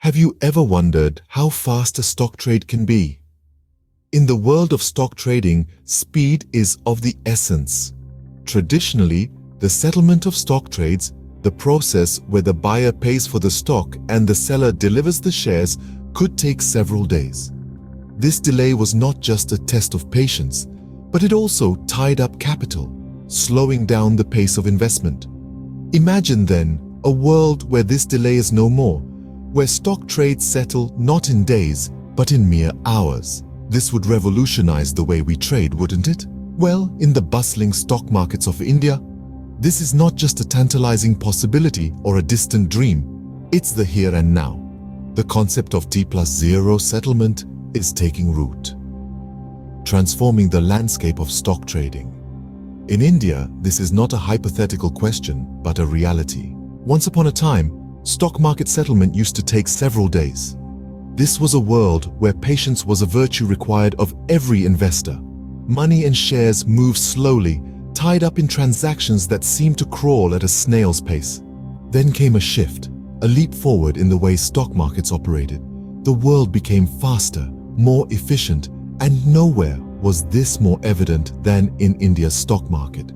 Have you ever wondered how fast a stock trade can be? In the world of stock trading, speed is of the essence. Traditionally, the settlement of stock trades, the process where the buyer pays for the stock and the seller delivers the shares, could take several days. This delay was not just a test of patience, but it also tied up capital, slowing down the pace of investment. Imagine then a world where this delay is no more, where stock trades settle not in days, but in mere hours. This would revolutionize the way we trade, wouldn't it? Well, in the bustling stock markets of India, this is not just a tantalizing possibility or a distant dream. It's the here and now. The concept of T+0 settlement is taking root, transforming the landscape of stock trading. In India, this is not a hypothetical question, but a reality. Once upon a time, stock market settlement used to take several days. This was a world where patience was a virtue required of every investor. Money and shares moved slowly, tied up in transactions that seemed to crawl at a snail's pace. Then came a shift, a leap forward in the way stock markets operated. The world became faster, more efficient, and nowhere was this more evident than in India's stock market.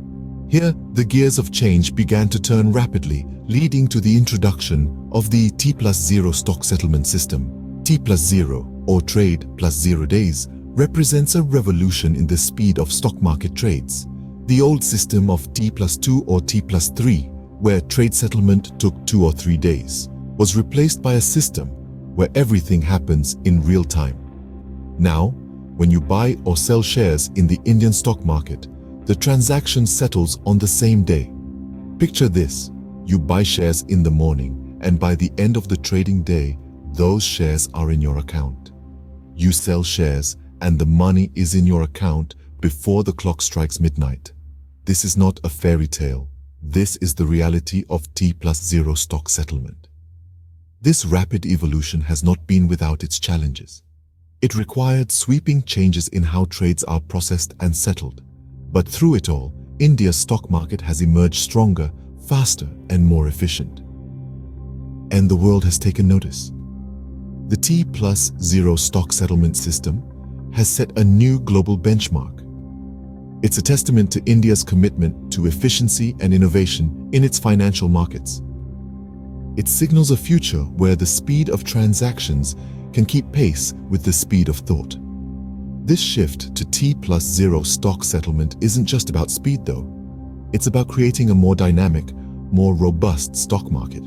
Here, the gears of change began to turn rapidly, leading to the introduction of the T+0 stock settlement system. T+0, or trade plus 0 days, represents a revolution in the speed of stock market trades. The old system of T+2 or T+3, where trade settlement took 2 or 3 days, was replaced by a system where everything happens in real time. Now, when you buy or sell shares in the Indian stock market, the transaction settles on the same day. Picture this: you buy shares in the morning, and by the end of the trading day, those shares are in your account. You sell shares, and the money is in your account before the clock strikes midnight. This is not a fairy tale. This is the reality of T+0 stock settlement. This rapid evolution has not been without its challenges. It required sweeping changes in how trades are processed and settled. But through it all, India's stock market has emerged stronger, faster, and more efficient. And the world has taken notice. The T+0 stock settlement system has set a new global benchmark. It's a testament to India's commitment to efficiency and innovation in its financial markets. It signals a future where the speed of transactions can keep pace with the speed of thought. This shift to T+0 stock settlement isn't just about speed, though. It's about creating a more dynamic, more robust stock market.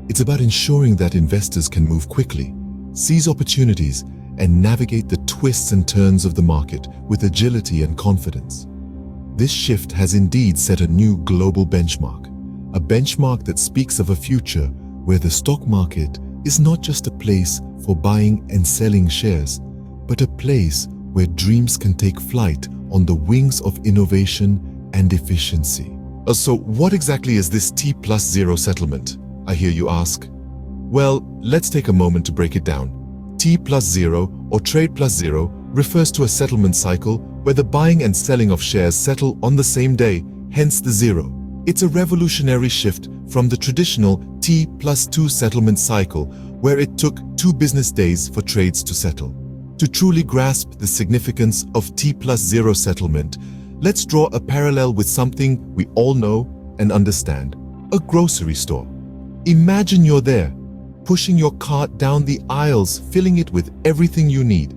It's about ensuring that investors can move quickly, seize opportunities, and navigate the twists and turns of the market with agility and confidence. This shift has indeed set a new global benchmark, a benchmark that speaks of a future where the stock market is not just a place for buying and selling shares, but a place where dreams can take flight on the wings of innovation and efficiency. So what exactly is this T+0 settlement, I hear you ask? Well, let's take a moment to break it down. T+0 or trade plus 0 refers to a settlement cycle where the buying and selling of shares settle on the same day, hence the 0. It's a revolutionary shift from the traditional T+2 settlement cycle where it took 2 business days for trades to settle. To truly grasp the significance of T+0 settlement, let's draw a parallel with something we all know and understand: a grocery store. Imagine you're there, pushing your cart down the aisles, filling it with everything you need.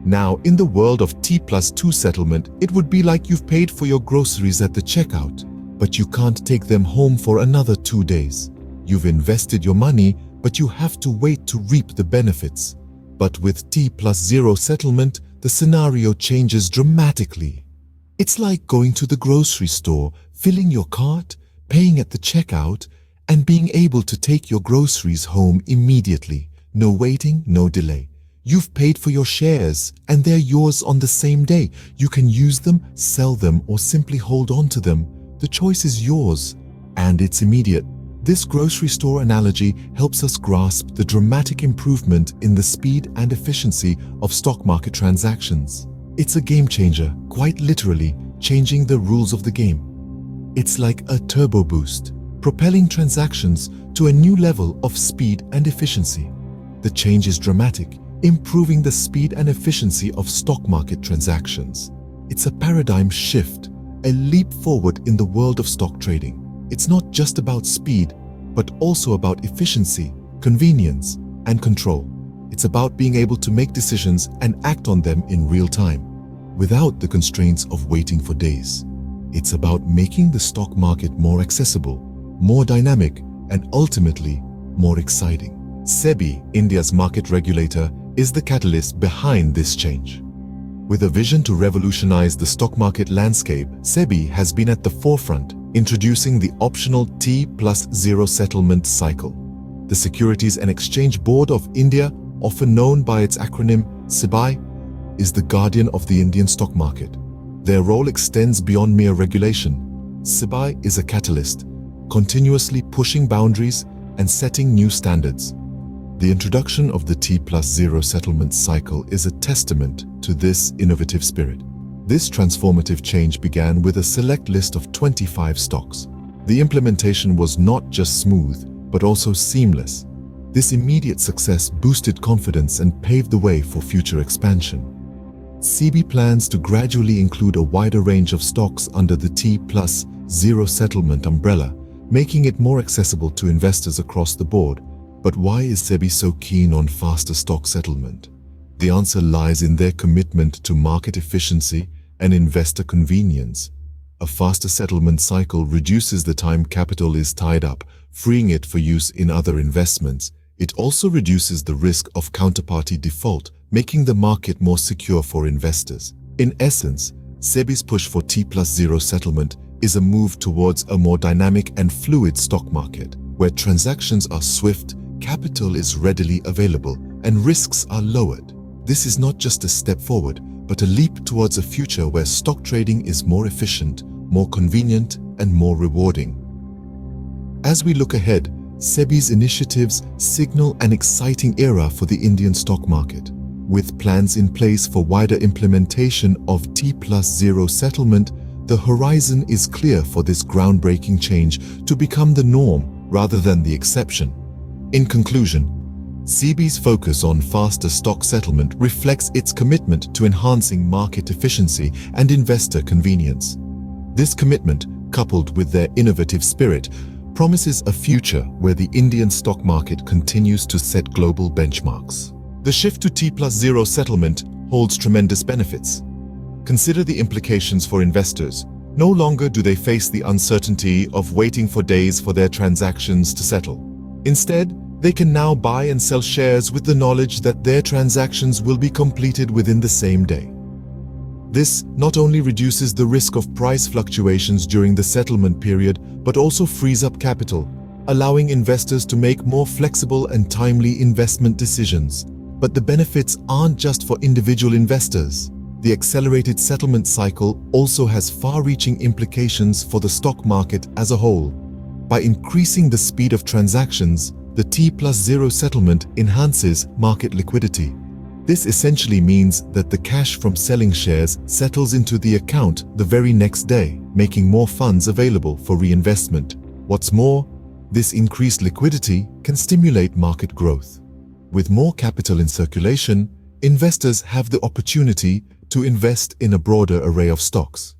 Now, in the world of T+2 settlement, it would be like you've paid for your groceries at the checkout, but you can't take them home for another 2 days. You've invested your money, but you have to wait to reap the benefits. But with T+0 settlement, the scenario changes dramatically. It's like going to the grocery store, filling your cart, paying at the checkout, and being able to take your groceries home immediately. No waiting, no delay. You've paid for your shares, and they're yours on the same day. You can use them, sell them, or simply hold on to them. The choice is yours, and it's immediate. This grocery store analogy helps us grasp the dramatic improvement in the speed and efficiency of stock market transactions. It's a game changer, quite literally changing the rules of the game. It's like a turbo boost, propelling transactions to a new level of speed and efficiency. the change is dramatic, improving the speed and efficiency of stock market transactions. It's a paradigm shift, a leap forward in the world of stock trading. It's not just about speed, but also about efficiency, convenience, and control. It's about being able to make decisions and act on them in real time, without the constraints of waiting for days. It's about making the stock market more accessible, more dynamic, and ultimately more exciting. SEBI, India's market regulator, is the catalyst behind this change. With a vision to revolutionize the stock market landscape, SEBI has been at the forefront, introducing the optional T+0 settlement cycle. The Securities and Exchange Board of India, often known by its acronym SEBI, is the guardian of the Indian stock market. Their role extends beyond mere regulation. SEBI is a catalyst, continuously pushing boundaries and setting new standards. The introduction of the T+0 settlement cycle is a testament to this innovative spirit. This transformative change began with a select list of 25 stocks. The implementation was not just smooth, but also seamless. This immediate success boosted confidence and paved the way for future expansion. SEBI plans to gradually include a wider range of stocks under the T+0 settlement umbrella, making it more accessible to investors across the board. But why is SEBI so keen on faster stock settlement? The answer lies in their commitment to market efficiency and investor convenience. A faster settlement cycle reduces the time capital is tied up, freeing it for use in other investments. It also reduces the risk of counterparty default, making the market more secure for investors. In essence, SEBI's push for T+0 settlement is a move towards a more dynamic and fluid stock market, where transactions are swift, capital is readily available, and risks are lowered. This is not just a step forward, but a leap towards a future where stock trading is more efficient, more convenient, and more rewarding. As we look ahead, SEBI's initiatives signal an exciting era for the Indian stock market. With plans in place for wider implementation of T+0 settlement, the horizon is clear for this groundbreaking change to become the norm rather than the exception. In conclusion, SEBI's focus on faster stock settlement reflects its commitment to enhancing market efficiency and investor convenience. This commitment, coupled with their innovative spirit, promises a future where the Indian stock market continues to set global benchmarks. The shift to T+0 settlement holds tremendous benefits. Consider the implications for investors. No longer do they face the uncertainty of waiting for days for their transactions to settle. Instead, they can now buy and sell shares with the knowledge that their transactions will be completed within the same day. This not only reduces the risk of price fluctuations during the settlement period, but also frees up capital, allowing investors to make more flexible and timely investment decisions. But the benefits aren't just for individual investors. The accelerated settlement cycle also has far-reaching implications for the stock market as a whole. By increasing the speed of transactions, the T+0 settlement enhances market liquidity. This essentially means that the cash from selling shares settles into the account the very next day, making more funds available for reinvestment. What's more, this increased liquidity can stimulate market growth. With more capital in circulation, investors have the opportunity to invest in a broader array of stocks.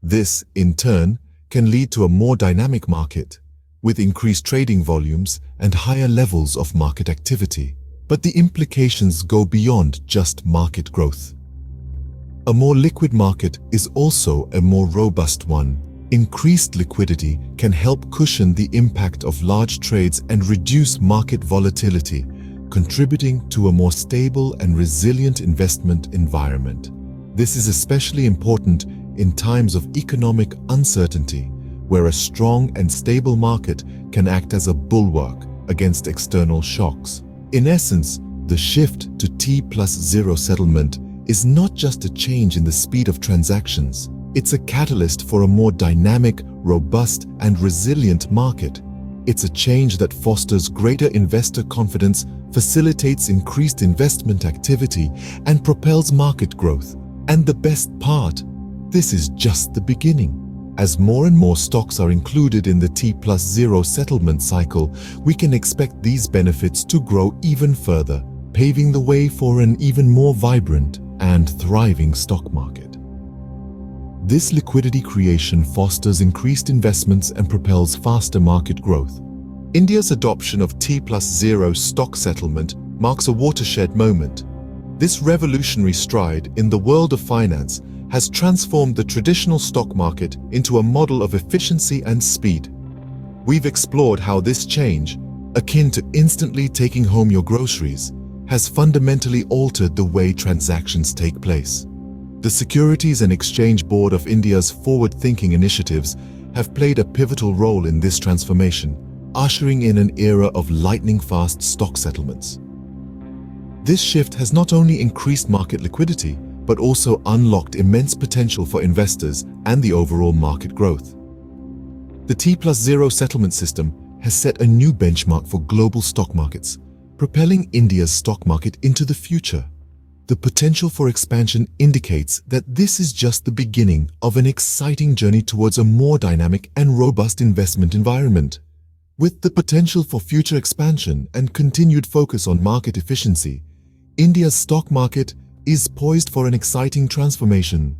This, in turn, can lead to a more dynamic market, with increased trading volumes and higher levels of market activity. But the implications go beyond just market growth. A more liquid market is also a more robust one. Increased liquidity can help cushion the impact of large trades and reduce market volatility, contributing to a more stable and resilient investment environment. This is especially important in times of economic uncertainty, where a strong and stable market can act as a bulwark against external shocks. In essence, the shift to T+0 settlement is not just a change in the speed of transactions. It's a catalyst for a more dynamic, robust, and resilient market. It's a change that fosters greater investor confidence, facilitates increased investment activity, and propels market growth. And the best part, this is just the beginning. As more and more stocks are included in the T+0 settlement cycle, we can expect these benefits to grow even further, paving the way for an even more vibrant and thriving stock market. This liquidity creation fosters increased investments and propels faster market growth. India's adoption of T+0 stock settlement marks a watershed moment. This revolutionary stride in the world of finance has transformed the traditional stock market into a model of efficiency and speed. We've explored how this change, akin to instantly taking home your groceries, has fundamentally altered the way transactions take place. The Securities and Exchange Board of India's forward-thinking initiatives have played a pivotal role in this transformation, ushering in an era of lightning-fast stock settlements. This shift has not only increased market liquidity, but also unlocked immense potential for investors and the overall market growth. The T+0 settlement system has set a new benchmark for global stock markets, propelling India's stock market into the future. The potential for expansion indicates that this is just the beginning of an exciting journey towards a more dynamic and robust investment environment. With the potential for future expansion and continued focus on market efficiency, India's stock market is poised for an exciting transformation.